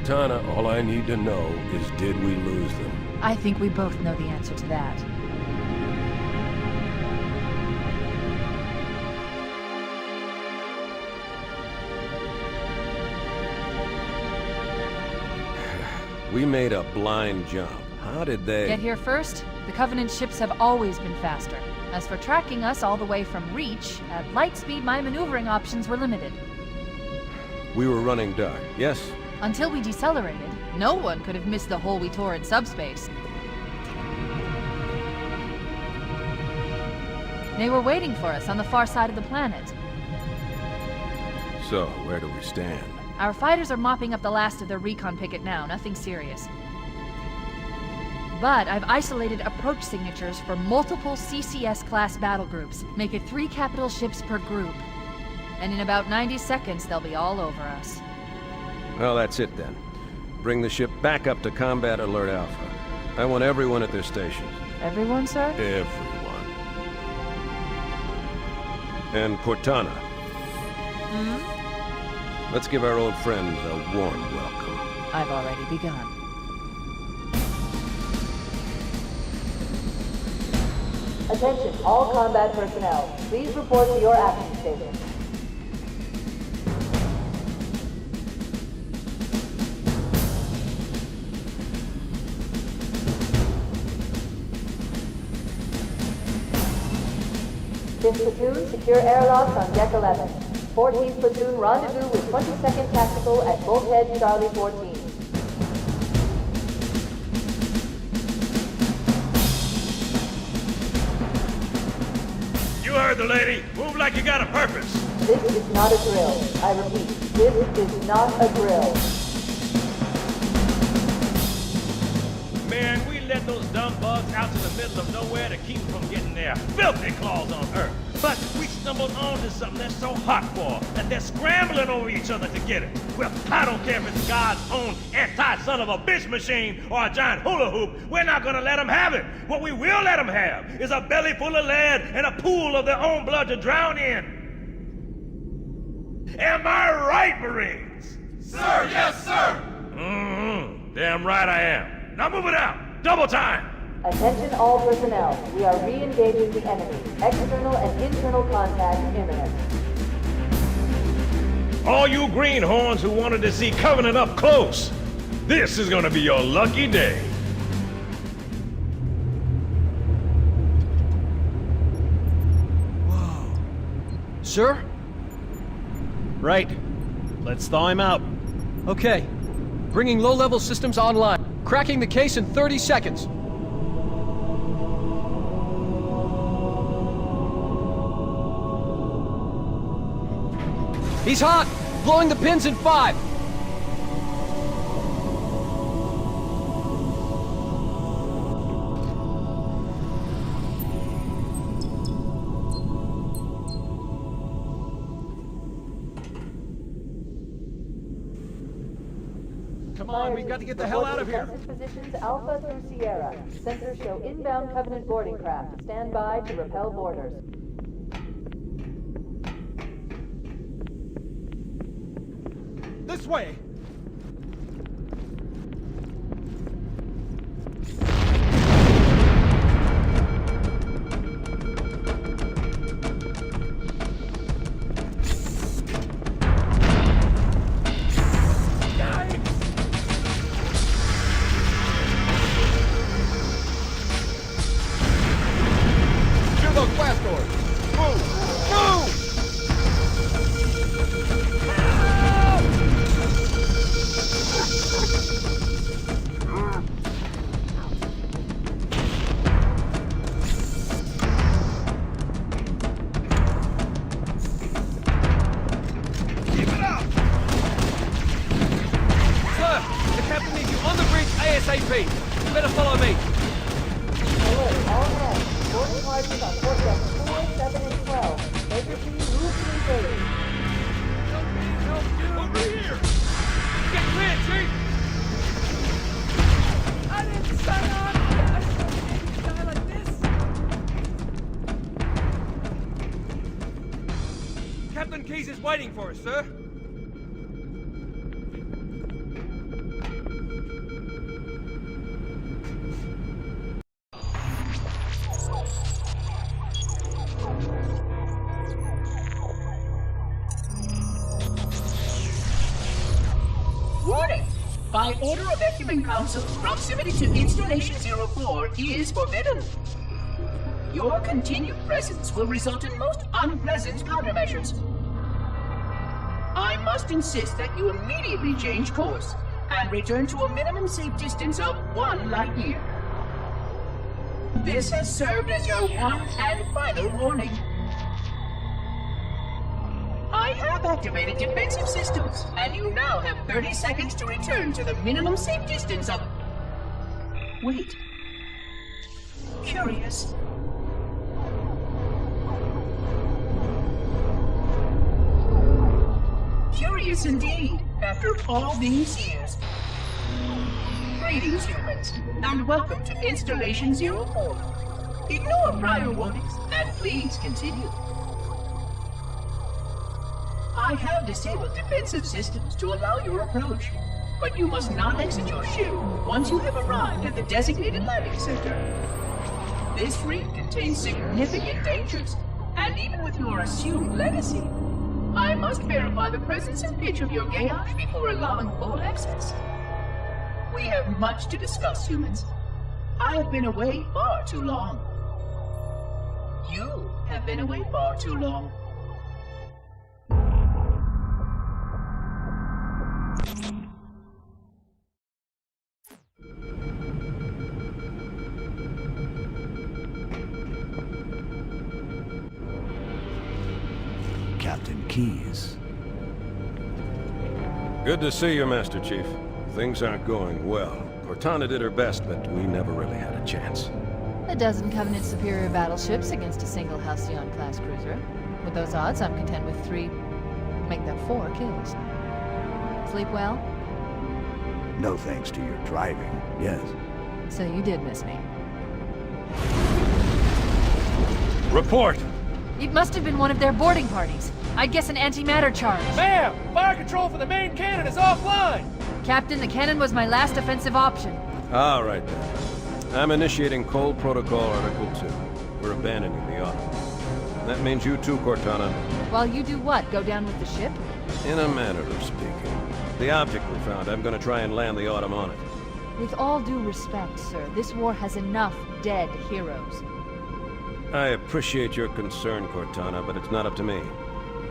Cortana, all I need to know is did we lose them? I think we both know the answer to that. We made a blind jump. How did they... Get here first? The Covenant ships have always been faster. As for tracking us all the way from Reach, at light speed my maneuvering options were limited. We were running dark, yes? Until we decelerated, no one could have missed the hole we tore in subspace. They were waiting for us on the far side of the planet. So, where do we stand? Our fighters are mopping up the last of their recon picket now, nothing serious. But I've isolated approach signatures for multiple CCS-class battle groups. Make it 3 capital ships per group. And in about 90 seconds, they'll be all over us. Well, that's it then. Bring the ship back up to Combat Alert Alpha. I want everyone at their stations. Everyone, sir? Everyone. And Cortana. Hmm? Let's give our old friends a warm welcome. I've already begun. Attention, all combat personnel. Please report to your action station. Fifth platoon, secure airlocks on deck 11. 14th platoon, rendezvous with 22nd Tactical at Bulkhead Charlie 14. You heard the lady. Move like you got a purpose. This is not a drill. I repeat, this is not a drill. Man, we let those dumb bugs out to the middle of nowhere to keep them from getting their filthy claws on Earth. But we stumbled onto something that's so hot for that they're scrambling over each other to get it. Well, I don't care if it's God's own anti-son-of-a-bitch machine or a giant hula hoop. We're not gonna let them have it. What we will let them have is a belly full of lead and a pool of their own blood to drown in. Am I right, Marines? Sir, yes, sir! Mm-hmm. Damn right I am. Now move it out. Double time. Attention all personnel. We are re-engaging the enemy. External and internal contact imminent. All you greenhorns who wanted to see Covenant up close, this is gonna be your lucky day. Whoa. Sir? Right. Let's thaw him out. Okay. Bringing low-level systems online. Cracking the case in 30 seconds. He's hot! Blowing the pins in 5! Come on, we've got to get the hell out of here! Positions Alpha through Sierra. Sensors show inbound Covenant boarding craft. Stand by to repel boarders. This way! Shoot those blast doors! Move! Move! ASAP! You better follow me! Alert, all hands. Boarding parties on port decks 4, 7, and 12. Baker team, move to engage. Over here! Get clear, Chief! I didn't sign on! I didn't die like this! Captain Keyes is waiting for us, sir. By order of Ecumen Council, proximity to Installation 04 is forbidden. Your continued presence will result in most unpleasant countermeasures. I must insist that you immediately change course and return to a minimum safe distance of 1 light year. This has served as your one and final warning. I have activated defensive systems, and you now have 30 seconds to return to the minimum safe distance of... Wait. Curious. Curious indeed, after all these years. Greetings, humans, and welcome to Installation 04. Ignore prior warnings, and please continue. I have disabled defensive systems to allow your approach, but you must not exit your ship once you have arrived at the designated landing center. This ring contains significant dangers, and even with your assumed legacy, I must verify the presence and pitch of your gauge before allowing full access. We have much to discuss, humans. I have been away far too long. You have been away far too long. Captain Keyes. Good to see you, Master Chief. Things aren't going well. Cortana did her best, but we never really had a chance. A dozen Covenant superior battleships against a single Halcyon-class cruiser. With those odds, I'm content with 3, make that 4 kills. Sleep well? No thanks to your driving, yes. So you did miss me. Report! It must have been one of their boarding parties. I'd guess an antimatter charge. Ma'am! Fire control for the main cannon is offline! Captain, the cannon was my last offensive option. All right, then. I'm initiating Cold Protocol Article 2. We're abandoning the Autumn. That means you too, Cortana. While you do what? Go down with the ship? In a manner of speaking. The object we found, I'm gonna try and land the Autumn on it. With all due respect, sir, this war has enough dead heroes. I appreciate your concern, Cortana, but it's not up to me.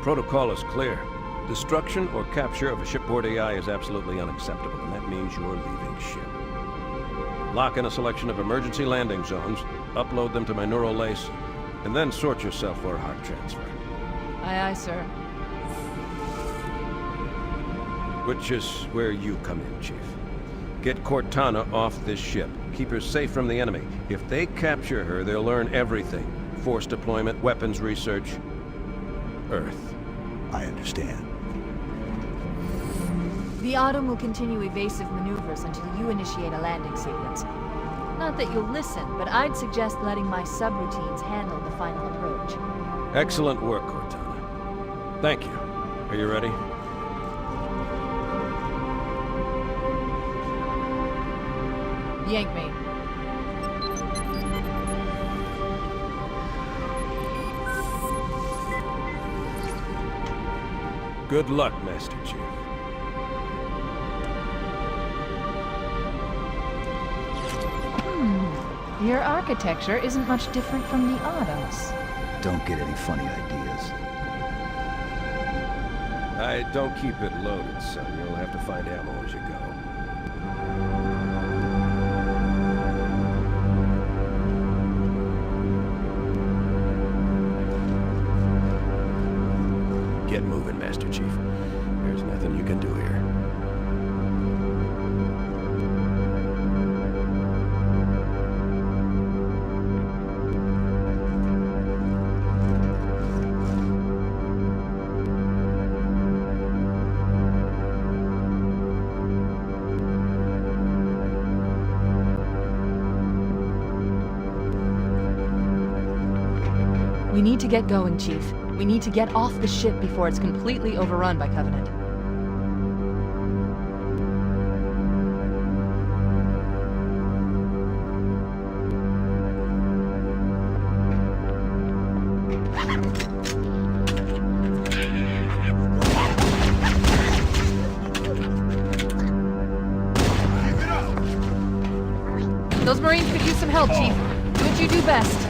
Protocol is clear. Destruction or capture of a shipboard AI is absolutely unacceptable, and that means you're leaving ship. Lock in a selection of emergency landing zones, upload them to my neural lace, and then sort yourself for a heart transfer. Aye, aye, sir. Which is where you come in, Chief. Get Cortana off this ship. Keep her safe from the enemy. If they capture her, they'll learn everything. Force deployment, weapons research, Earth. I understand. The Autumn will continue evasive maneuvers until you initiate a landing sequence. Not that you'll listen, but I'd suggest letting my subroutines handle the final approach. Excellent work, Cortana. Thank you. Are you ready? Yank me. Good luck, Master Chief. Your architecture isn't much different from the Autumn's. Don't get any funny ideas. I don't keep it loaded, son. You'll have to find ammo as you go. Get moving, Master Chief. There's nothing you can do here. We need to get going, Chief. We need to get off the ship before it's completely overrun by Covenant. Those Marines could use some help, Chief. Do what you do best.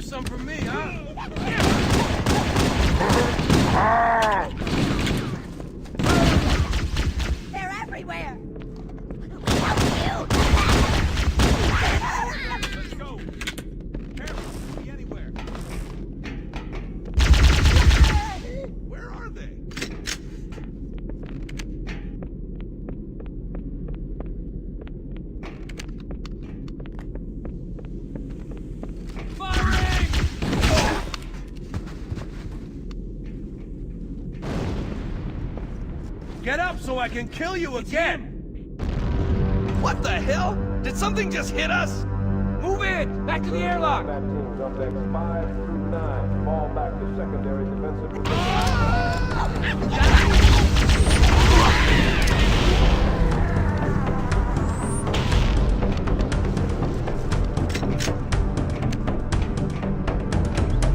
Some for me, huh? They're everywhere! Let's go. Careful, could be anywhere. Where are they? Get up so I can kill you again! What the hell? Did something just hit us? Move it! Back to the airlock! Combat teams on decks 5 through 9 fall back to secondary defensive positions.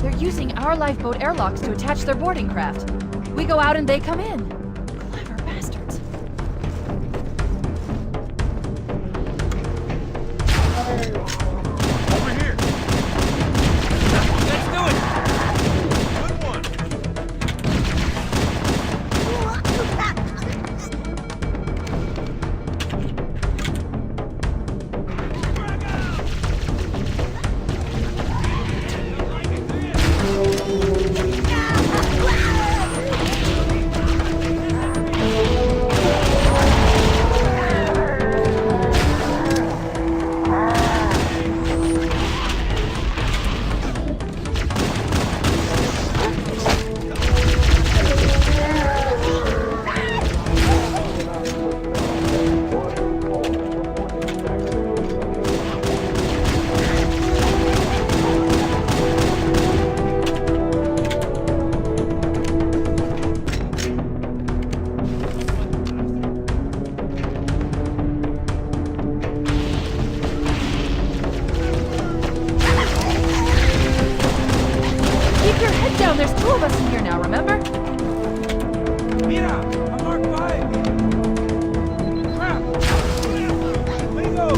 They're using our lifeboat airlocks to attach their boarding craft. We go out and they come in. Clever bastards. Over here! Let's do it! Good one! Keep your head down. There's two of us in here now, remember? Mira! A Mark 5! Crap! Bingo!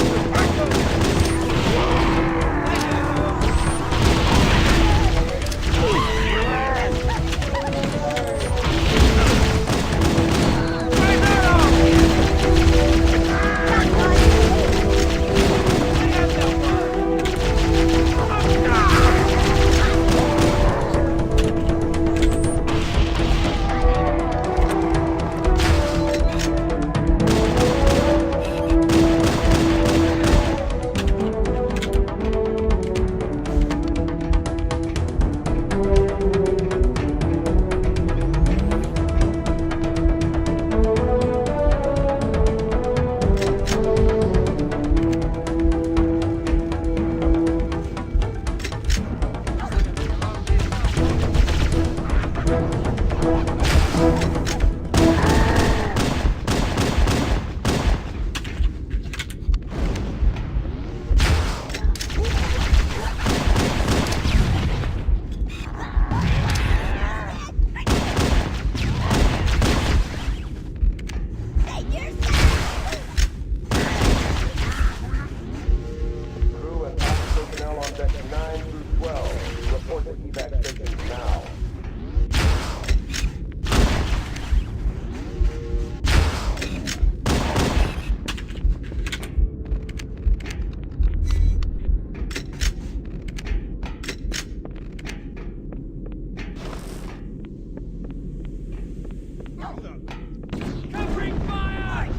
Crew and officer personnel on decks 9 through 12 report to evac stations now.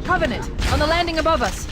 Covenant, on the landing above us.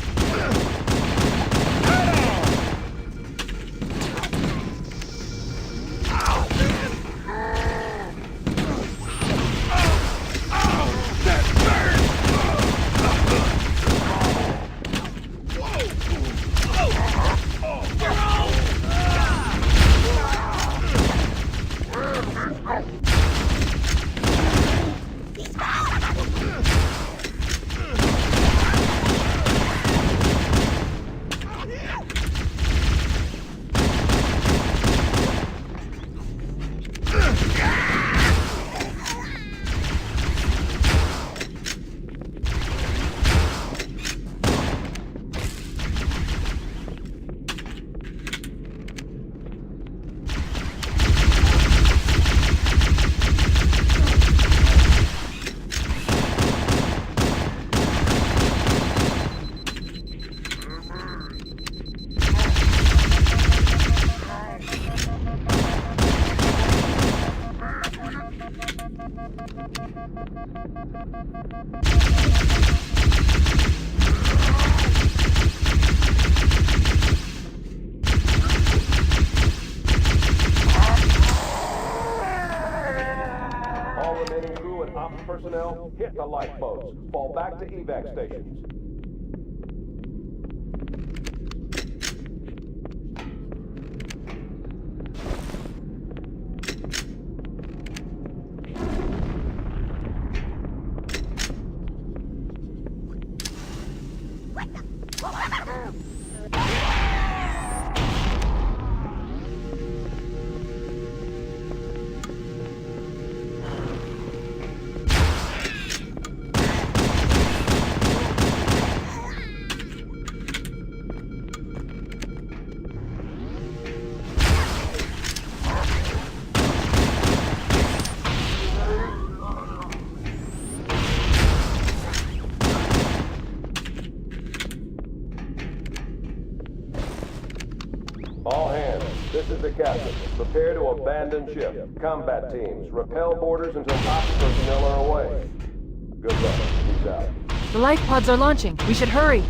All remaining crew and ops personnel, hit the lifeboats. Fall back to evac stations. All hands, this is the captain. Prepare to abandon ship. Combat teams, repel boarders until ops personnel are away. Good luck. Peace out. The life pods are launching. We should hurry.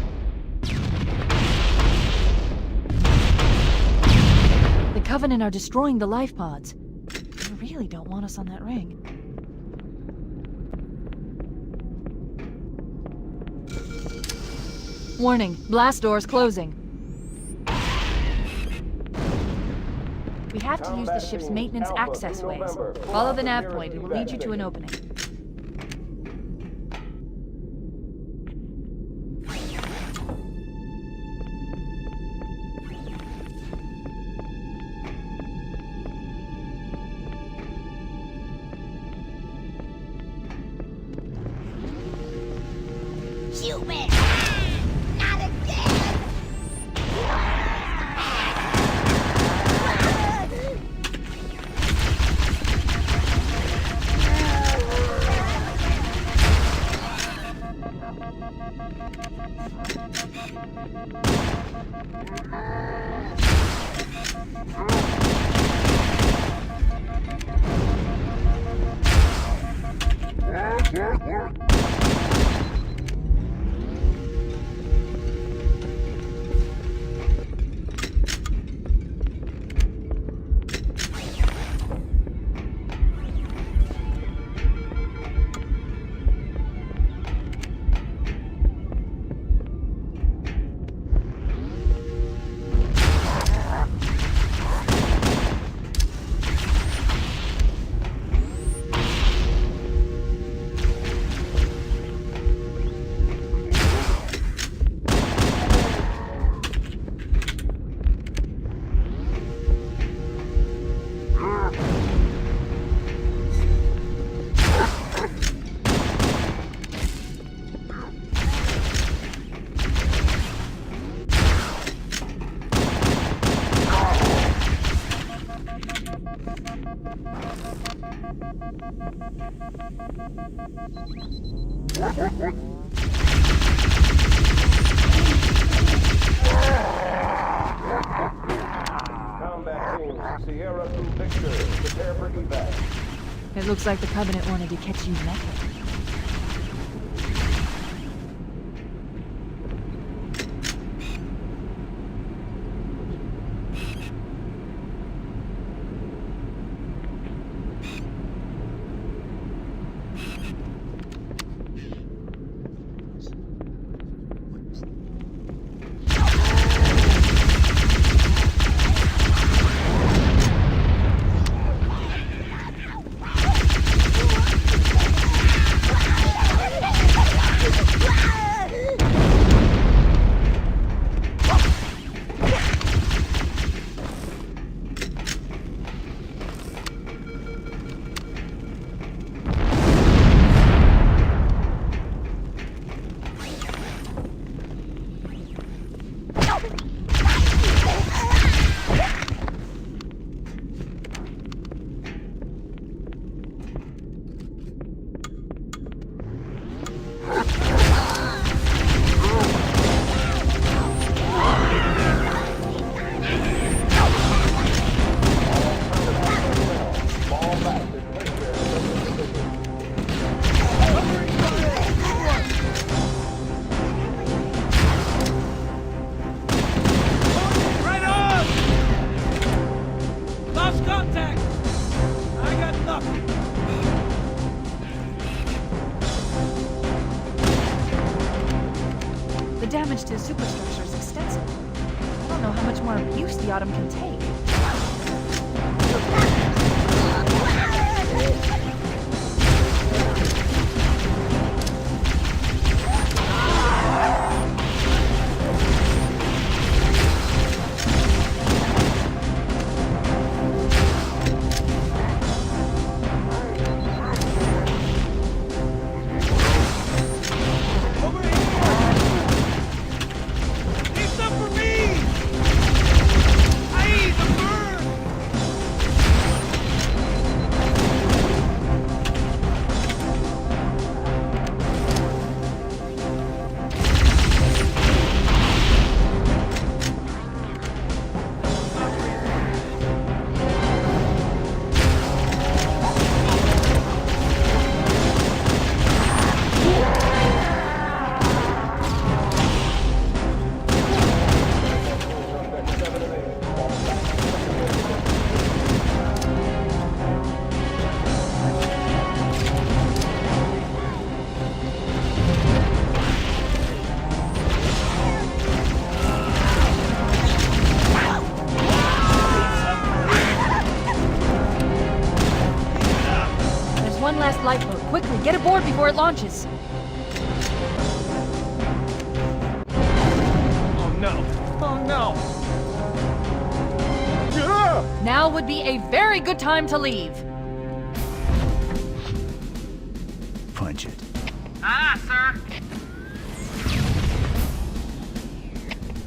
The Covenant are destroying the life pods. They really don't want us on that ring. Warning, blast doors closing. We have to use the ship's maintenance access ways. Follow the nav point, it will lead you to an opening. Human! Not again! Combat teams, Sierra to Victor. Prepare for evac. It looks like the Covenant wanted to catch you naked. damage to the superstructure is extensive. I don't know how much more abuse the Autumn can take. One last lifeboat. Quickly, get aboard before it launches. Oh no! Oh no! Now would be a very good time to leave. Punch it. Aye, sir.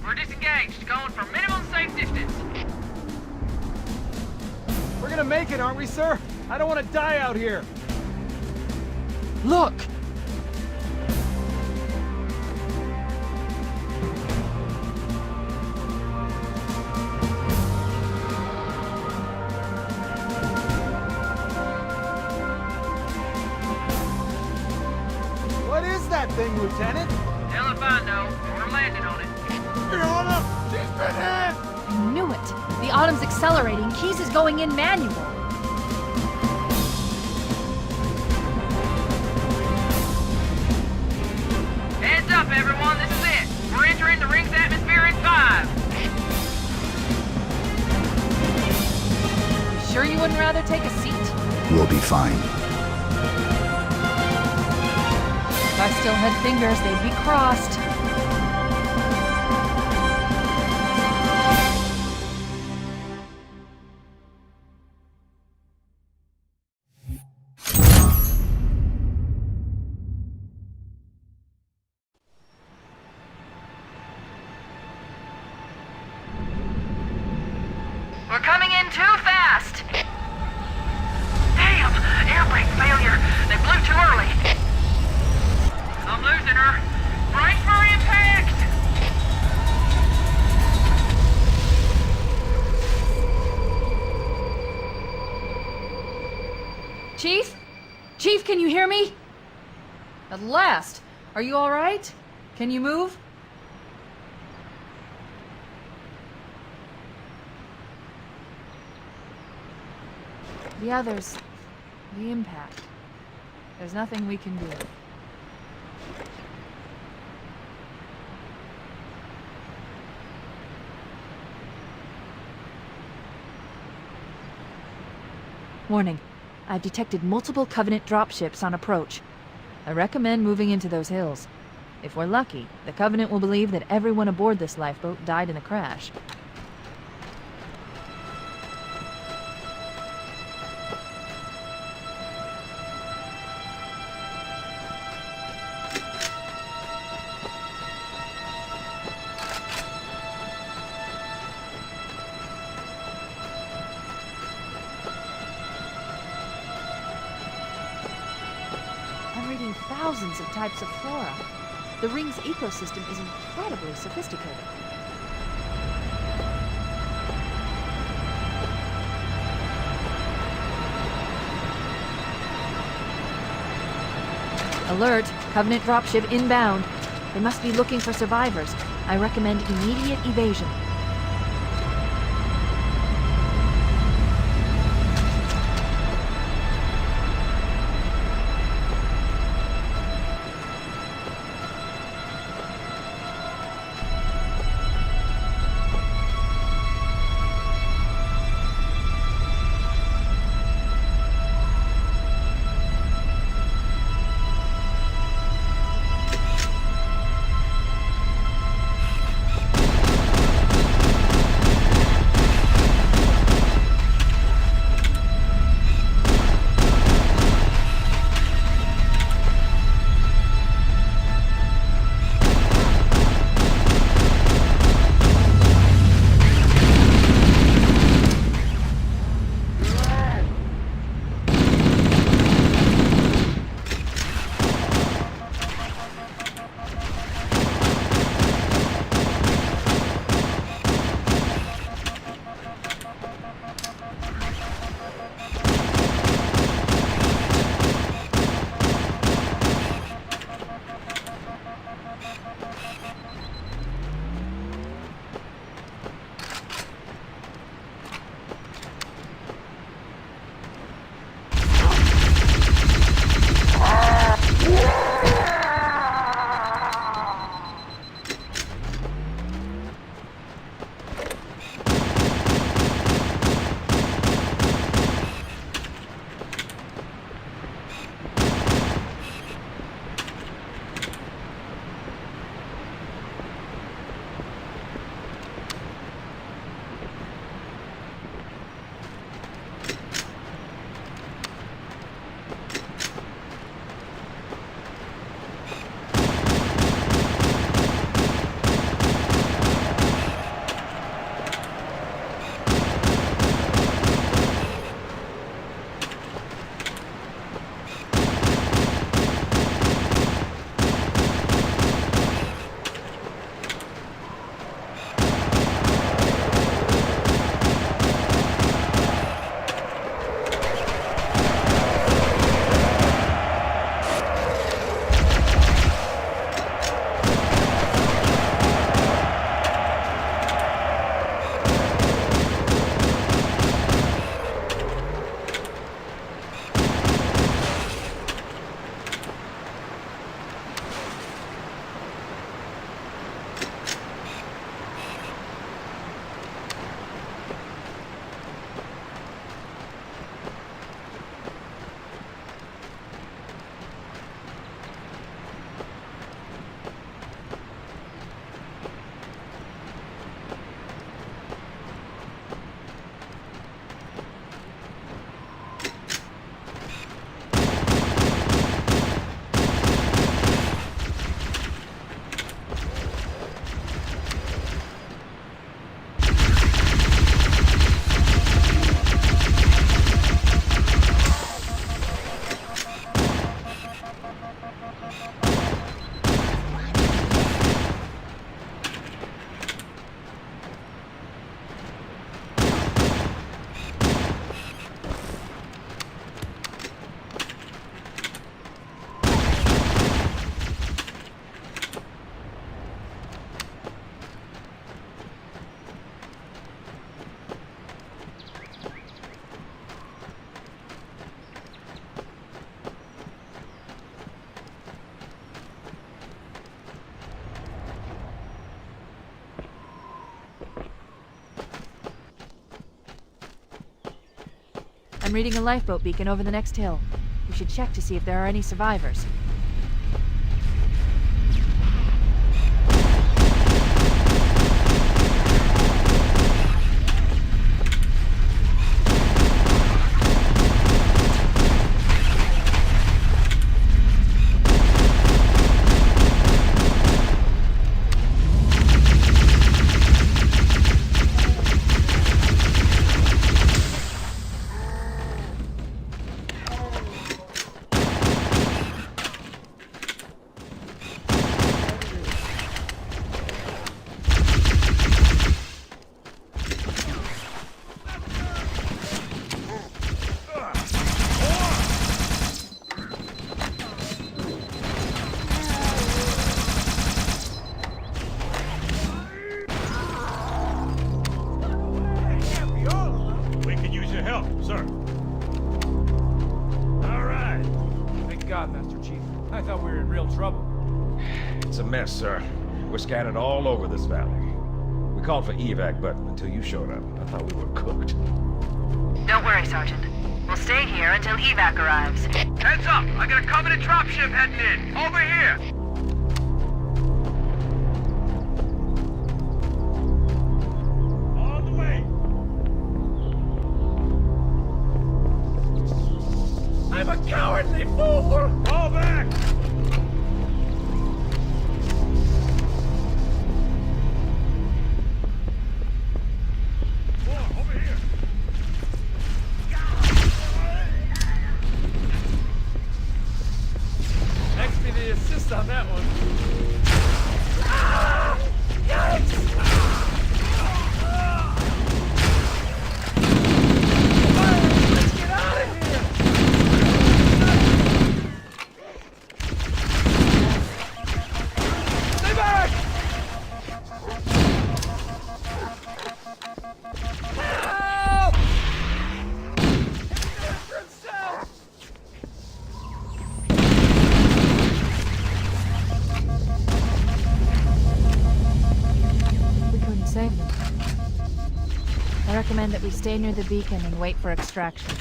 We're disengaged, going for minimum safe distance. We're gonna make it, aren't we, sir? I don't want to die out here. Look! What is that thing, Lieutenant? Hell if I know. We're landing on it. Your Honor, she's been hit! I knew it. The Autumn's accelerating. Keys is going in manual. Heads up, everyone. This is it. We're entering the ring's atmosphere in 5. Sure you wouldn't rather take a seat? We'll be fine. If I still had fingers, they'd be crossed. We're coming in too fast. Damn! Air brake failure. They blew too early. I'm losing her. Brace for impact! Chief? Chief, can you hear me? At last. Are you all right? Can you move? The others, the impact. There's nothing we can do. Warning. I've detected multiple Covenant dropships on approach. I recommend moving into those hills. If we're lucky, the Covenant will believe that everyone aboard this lifeboat died in the crash. Thousands of types of flora. The ring's ecosystem is incredibly sophisticated. Alert! Covenant dropship inbound. They must be looking for survivors. I recommend immediate evasion. I'm reading a lifeboat beacon over the next hill. We should check to see if there are any survivors. We can use your help, sir. All right. Thank God, Master Chief. I thought we were in real trouble. It's a mess, sir. We're scattered all over this valley. We called for evac, but until you showed up, I thought we were cooked. Don't worry, Sergeant. We'll stay here until evac arrives. Heads up! I got a Covenant dropship heading in. Over here! On the way! I'm a cowardly fool! Fall back! More, over here! Next me the assist on that one. Yikes! Let's get out of here! Stay back! Help! For himself! We couldn't save them. I recommend that we stay near the beacon and wait for extraction.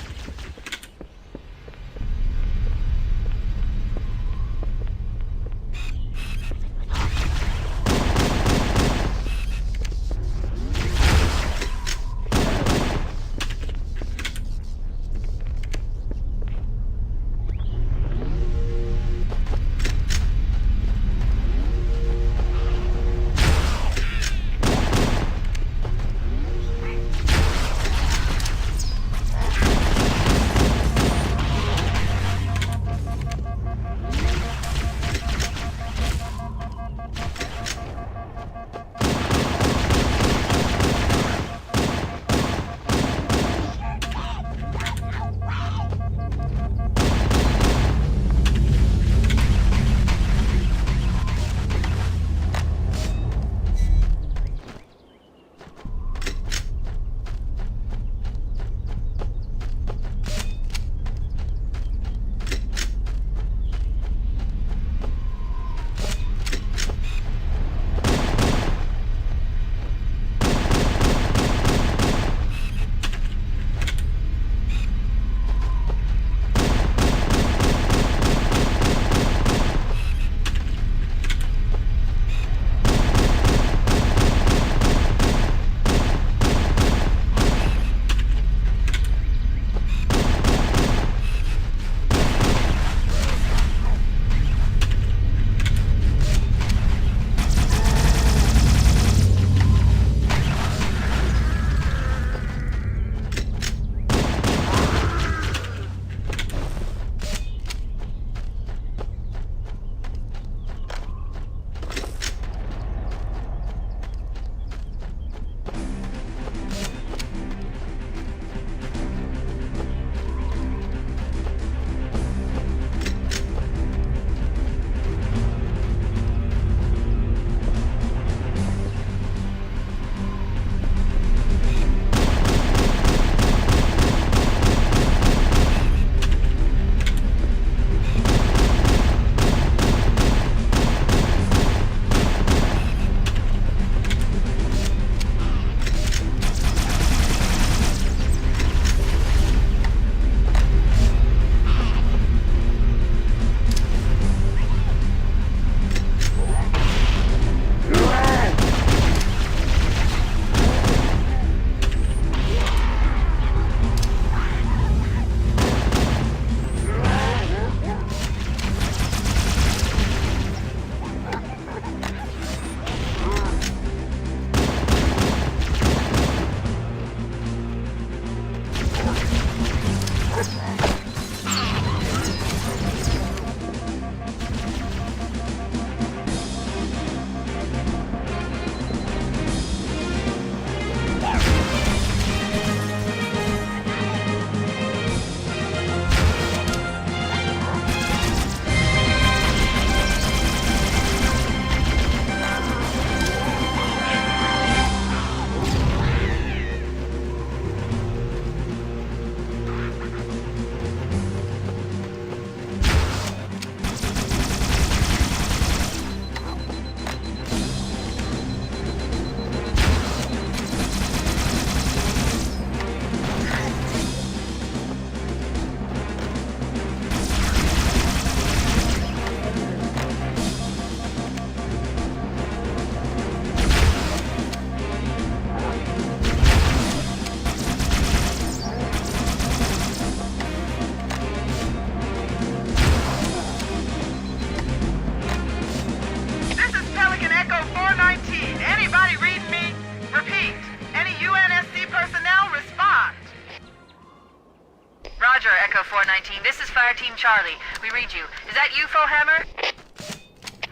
Team Charlie. We read you. Is that you, Fohammer?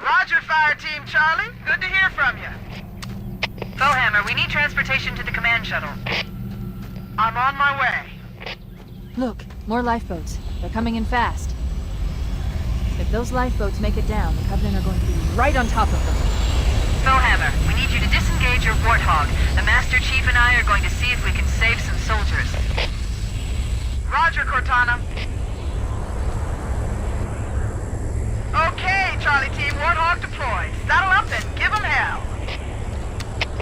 Roger, Fire Team Charlie. Good to hear from you. Fohammer, we need transportation to the command shuttle. I'm on my way. Look, more lifeboats. They're coming in fast. If those lifeboats make it down, the Covenant are going to be right on top of them. Fohammer, we need you to disengage your Warthog. The Master Chief and I are going to see if we can save some soldiers. Roger, Cortana. Okay, Charlie Team, Warthog deployed. Saddle up and give them hell.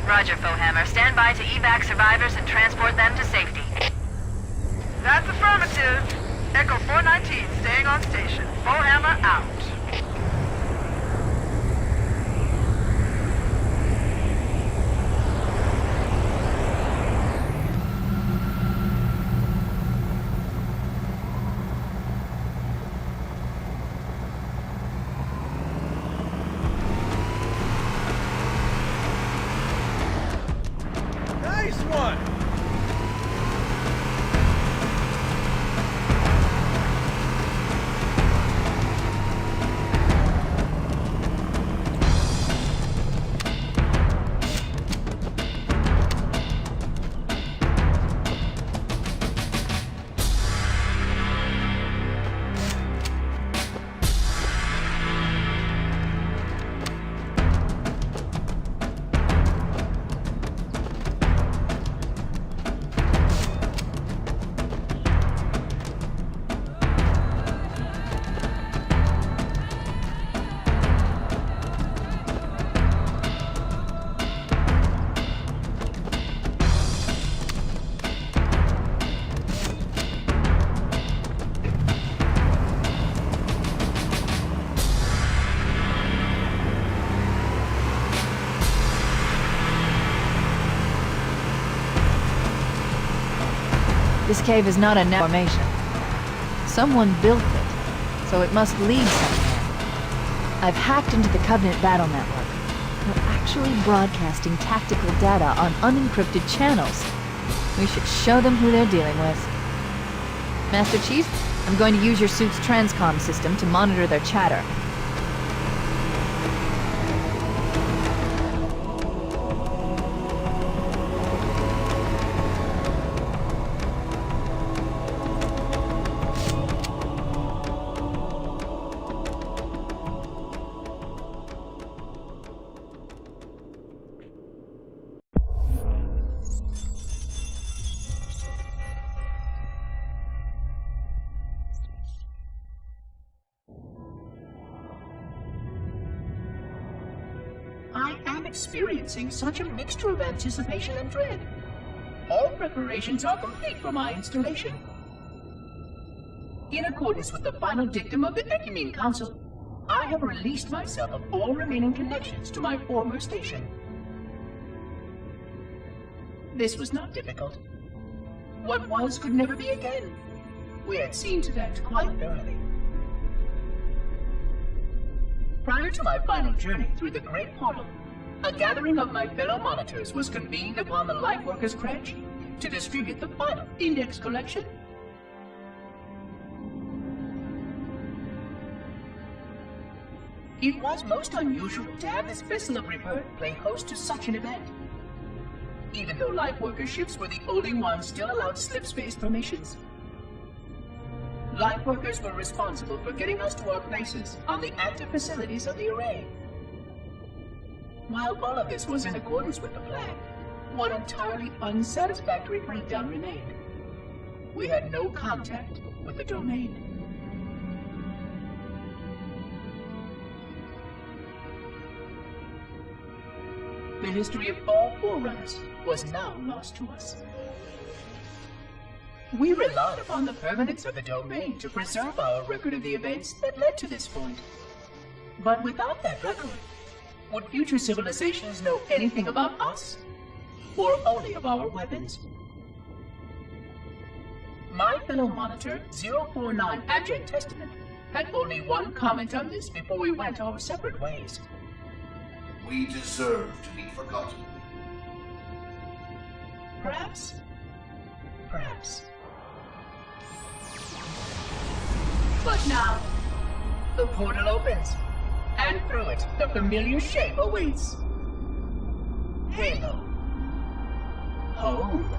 Roger, Fohammer. Stand by to evac survivors and transport them to safety. That's affirmative. Echo 419 staying on station. Fohammer out. Nice one! This cave is not a net formation. Someone built it, so it must lead somewhere. I've hacked into the Covenant battle network. We're actually broadcasting tactical data on unencrypted channels. We should show them who they're dealing with. Master Chief, I'm going to use your suit's transcom system to monitor their chatter. I am experiencing such a mixture of anticipation and dread. All preparations are complete for my installation. In accordance with the final dictum of the Ecumene Council, I have released myself of all remaining connections to my former station. This was not difficult. What was could never be again. We had seen to that quite thoroughly. Prior to my final journey through the Great Portal, a gathering of my fellow monitors was convened upon the Lightworkers' Crash to distribute the final index collection. It was most unusual to have this vessel of rebirth play host to such an event. Even though Lightworker ships were the only ones still allowed slip-space formations. Lightworkers were responsible for getting us to our places on the active facilities of the array. While all of this was in accordance with the plan, one entirely unsatisfactory breakdown remained. We had no contact with the domain. The history of all Forerunners was now lost to us. We relied upon the permanence of the domain to preserve our record of the events that led to this point. But without that record, would future civilizations know anything about us? Or only of our weapons? My fellow monitor, 049 Abject Testament, had only one comment on this before we went our separate ways. We deserve to be forgotten. Perhaps. Perhaps. But now, the portal opens, and through it, the familiar shape awaits. Halo. Home.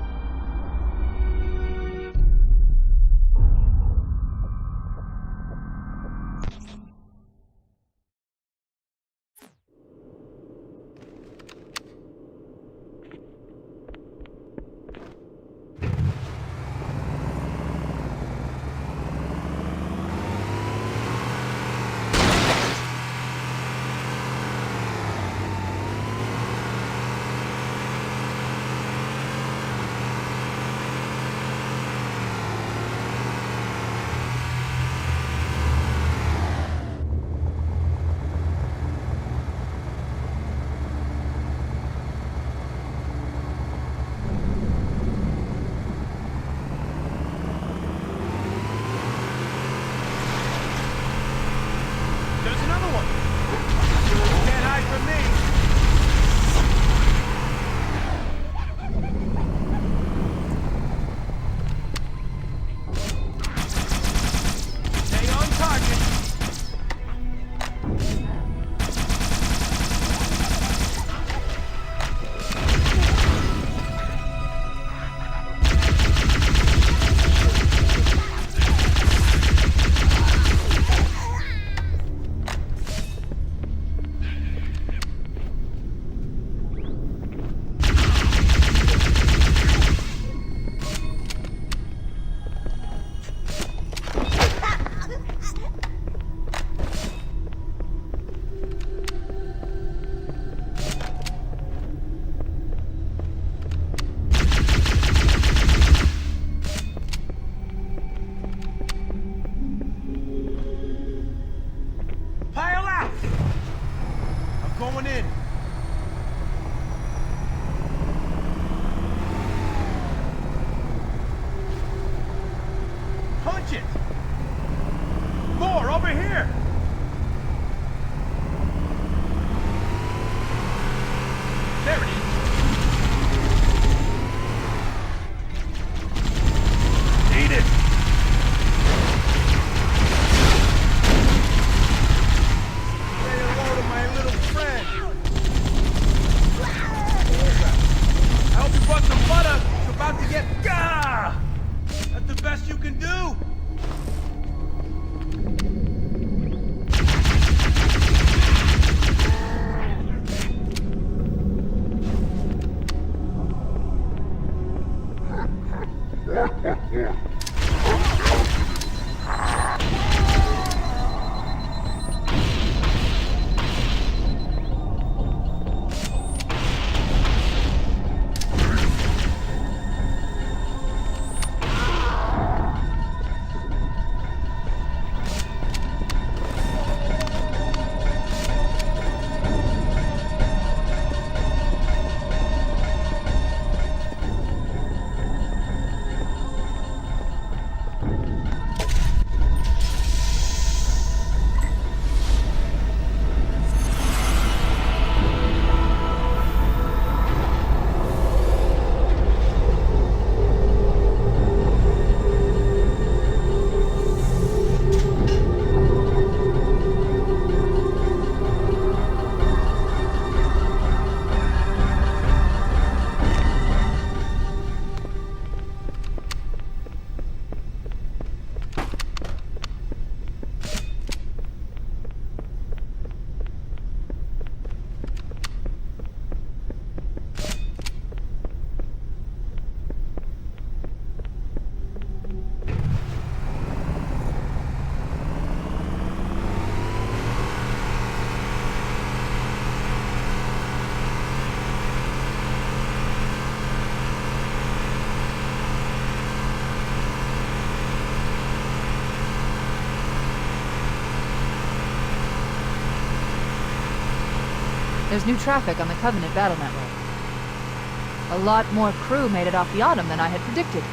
There's new traffic on the Covenant battle network. A lot more crew made it off the Autumn than I had predicted.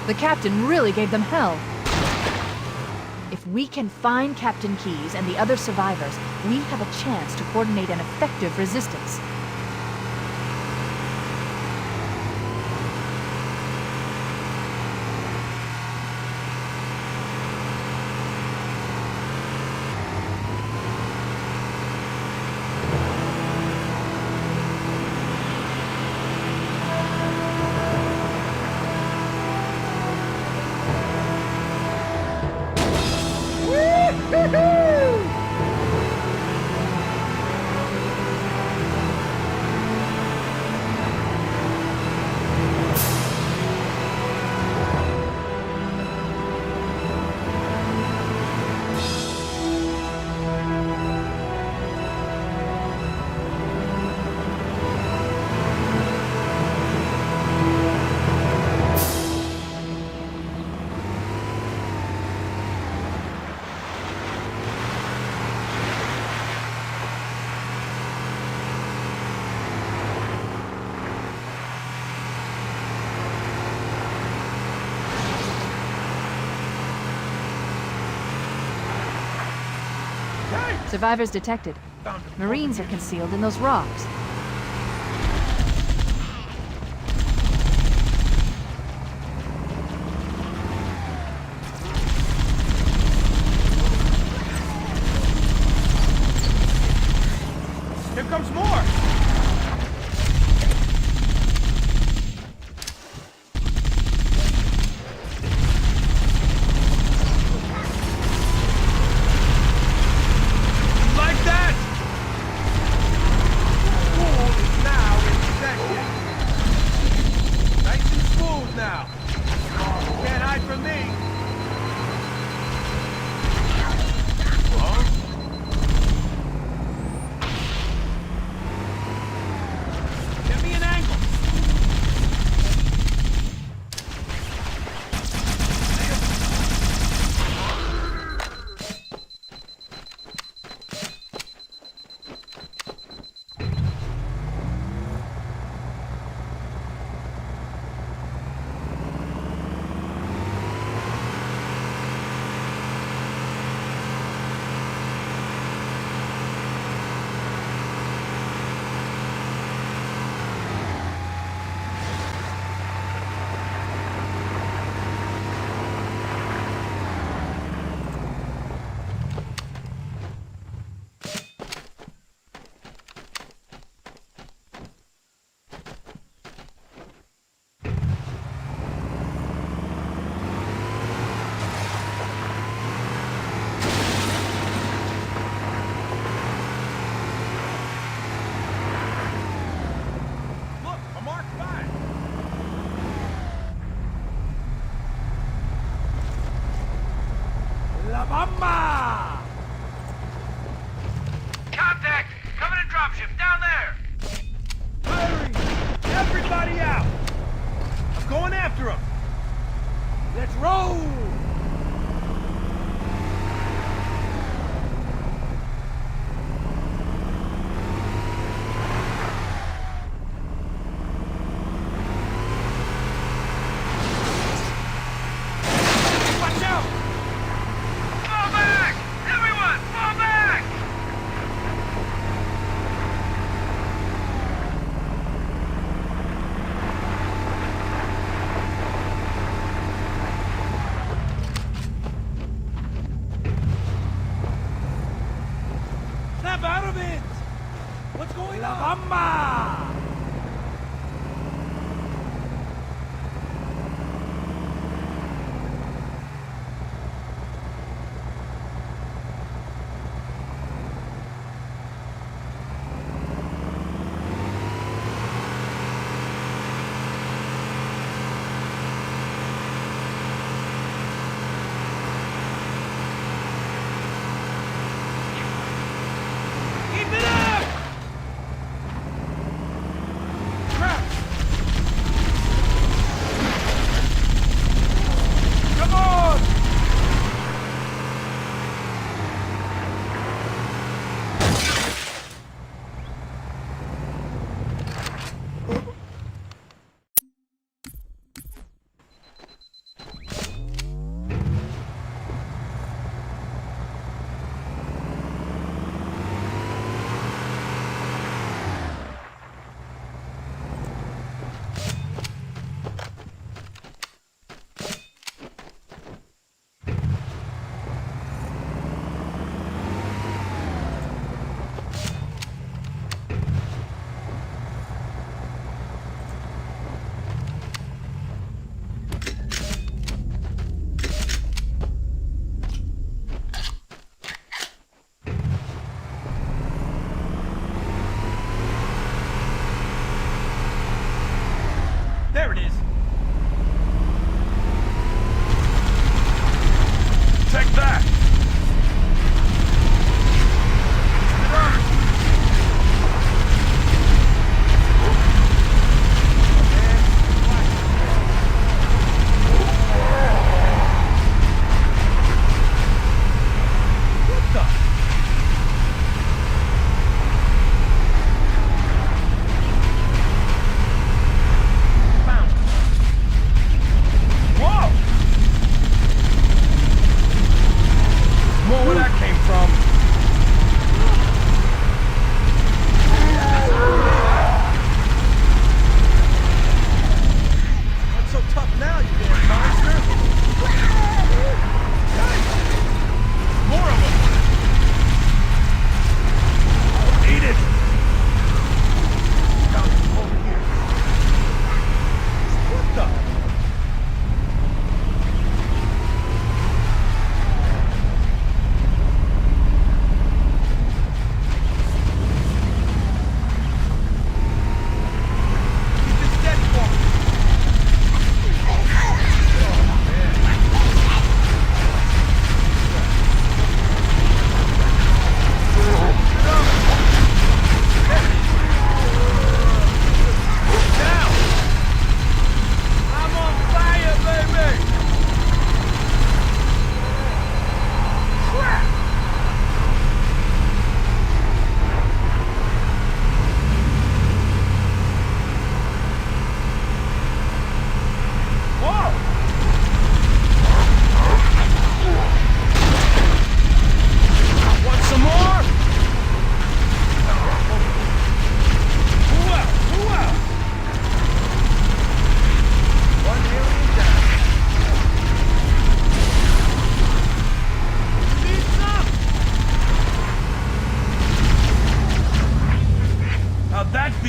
The captain really gave them hell. If we can find Captain Keyes and the other survivors, we have a chance to coordinate an effective resistance. Survivors detected. Marines are concealed in those rocks. Here comes more! Like that? Pool is now in session. Nice and smooth now. Can't hide from me. Huh? Get me an angle. Look, a Mark 5. La Bamba! Contact! Covenant dropship down there! Mauri, everybody out. I'm going after him. Let's roll! Watch out! Fall back! Everyone, fall back! Snap out of it! What's going on? La Bamba! Keep it up!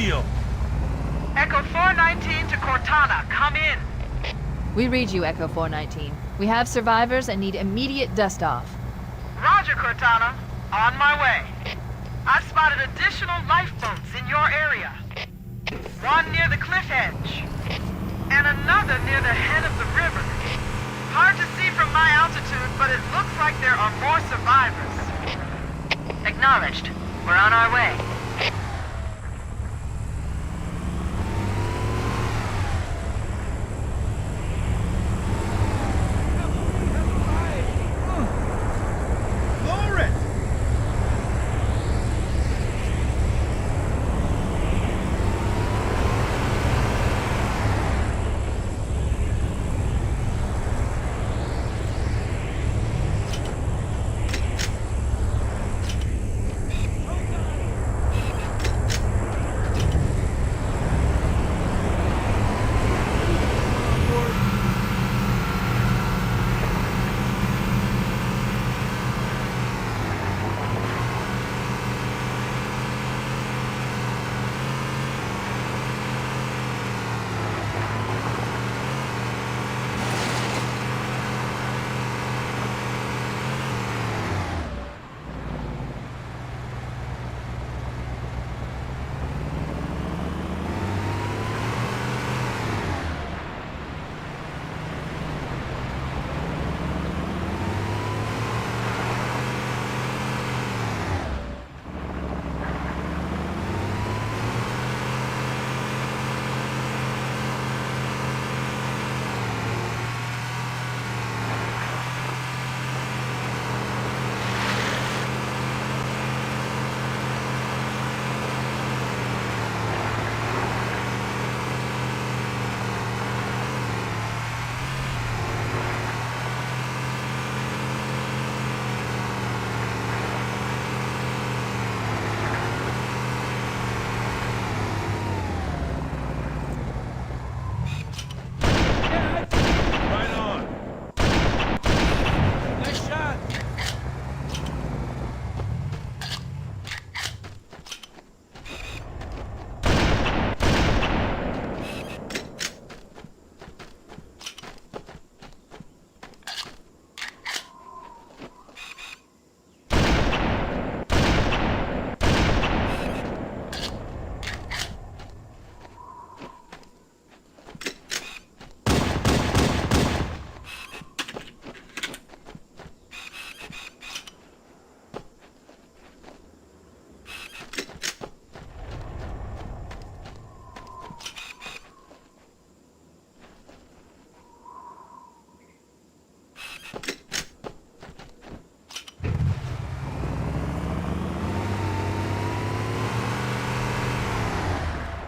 see him. Echo 419 to Cortana, come in. We read you, Echo 419. We have survivors and need immediate dust-off. Roger, Cortana. On my way. I've spotted additional lifeboats in your area. One near the cliff edge, and another near the head of the river. Hard to see from my altitude, but it looks like there are more survivors. Acknowledged. We're on our way.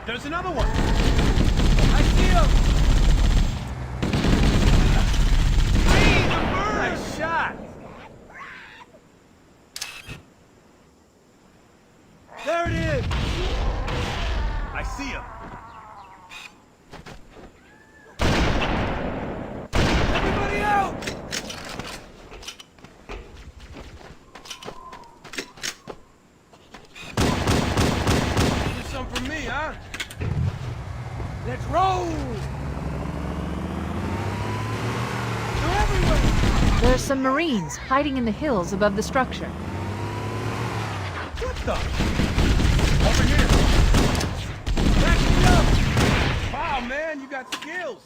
There's another one. I see him. Green, the bird. Nice shot. There it is. I see him. Everybody out. Here's some for me, huh? Let's roll! They're everywhere! There are some Marines hiding in the hills above the structure. What the? Over here! Back me up! Wow, man, you got skills!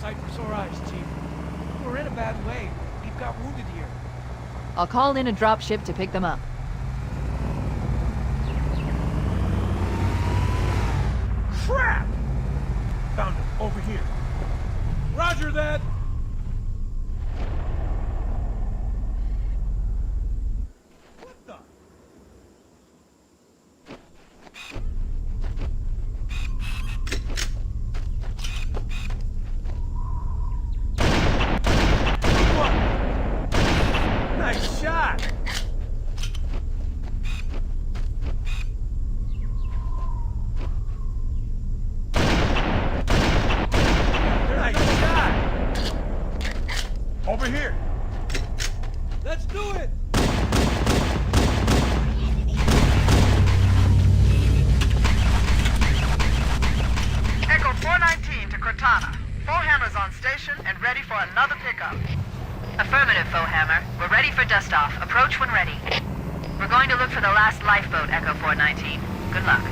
Sight for sore eyes, Chief. We're in a bad way. We've got wounded here. I'll call in a dropship to pick them up. Crap! Found him, over here. Roger that! What the? Cortana. Foehammer's on station and ready for another pickup. Affirmative, Foehammer. We're ready for dust-off. Approach when ready. We're going to look for the last lifeboat, Echo 419. Good luck.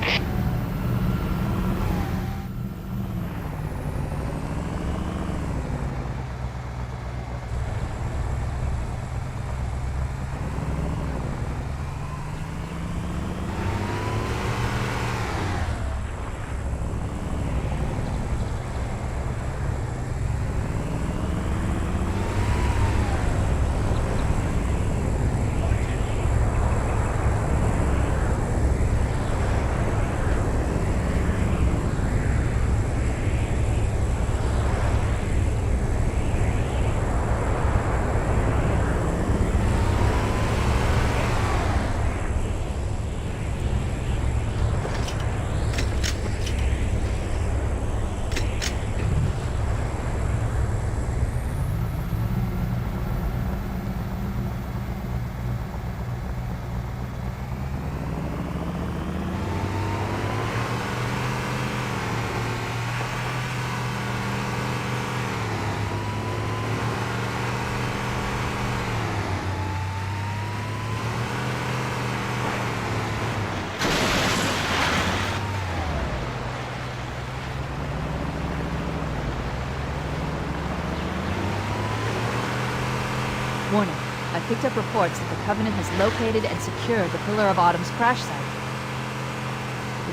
Warning. I picked up reports that the Covenant has located and secured the Pillar of Autumn's crash site.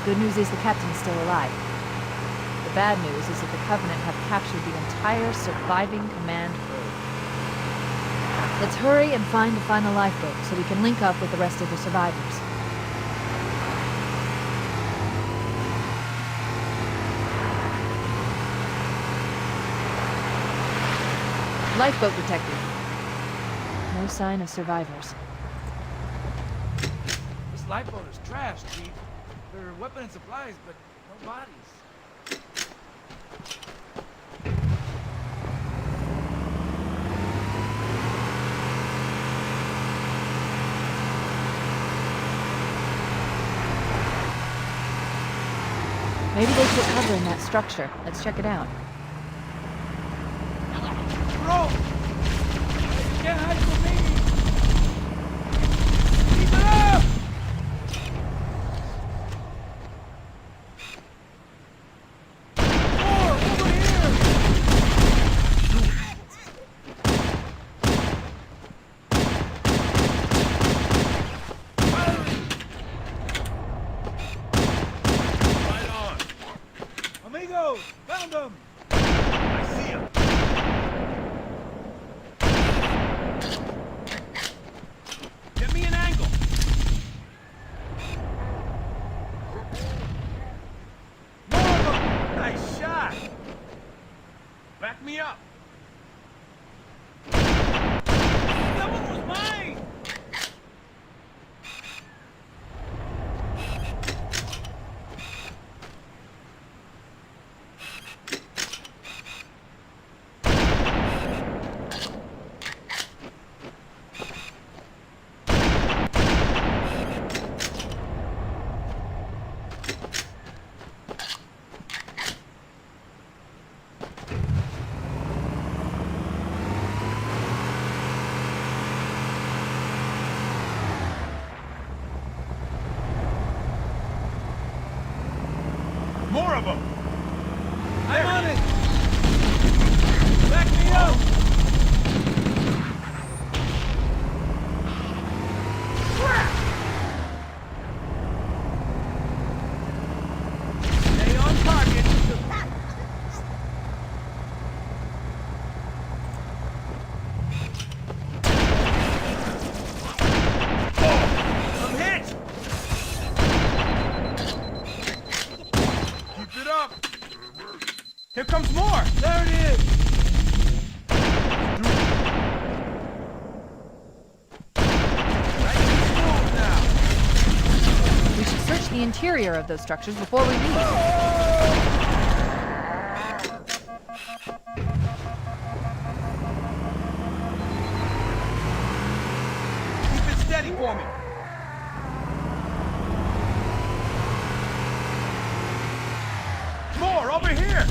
The good news is the captain's still alive. The bad news is that the Covenant have captured the entire surviving command crew. Let's hurry and find the final lifeboat so we can link up with the rest of the survivors. Lifeboat detected. No sign of survivors. This lifeboat is trash, Chief. There are weapons and supplies, but no bodies. Maybe they put cover in that structure. Let's check it out. Bro! You can't hide from me! Keep it up! More! Over here! Right on! Amigos! Found them! I see him! Get me an angle! More of them! Nice shot! Back me up! That one was mine! More of them! I'm on it! Back me up! Stay on target! I'm hit! Keep it up! Here comes more! There it is! Nice and smooth now! We should search the interior of those structures before we leave. Keep it steady for me. More over here.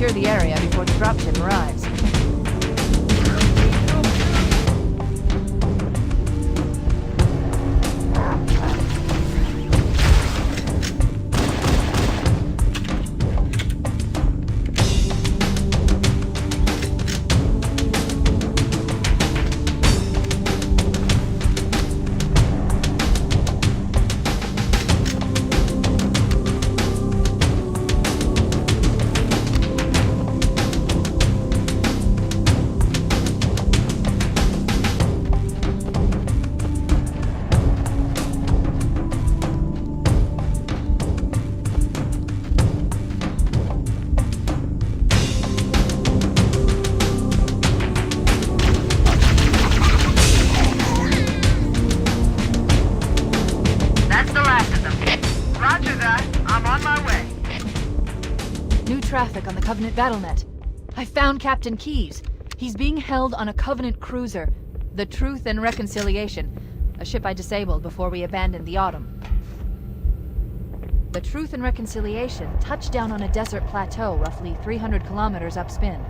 secure the area before the dropship arrives. Traffic on the Covenant BattleNet. I found Captain Keyes. He's being held on a Covenant cruiser, the Truth and Reconciliation, a ship I disabled before we abandoned the Autumn. The Truth and Reconciliation touched down on a desert plateau roughly 300 kilometers upspin.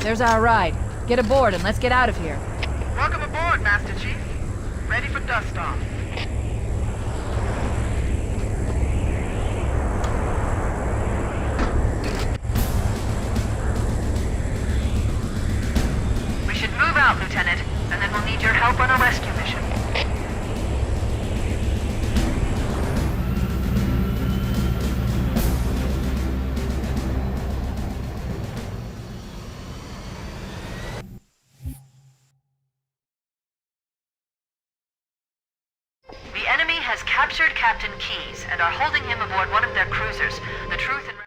There's our ride. Get aboard and let's get out of here. Welcome aboard, Master Chief. Ready for dust off. We should move out, Lieutenant, and then we'll need your help on a rescue mission. The enemy has captured Captain Keyes and are holding him aboard one of their cruisers. The Truth and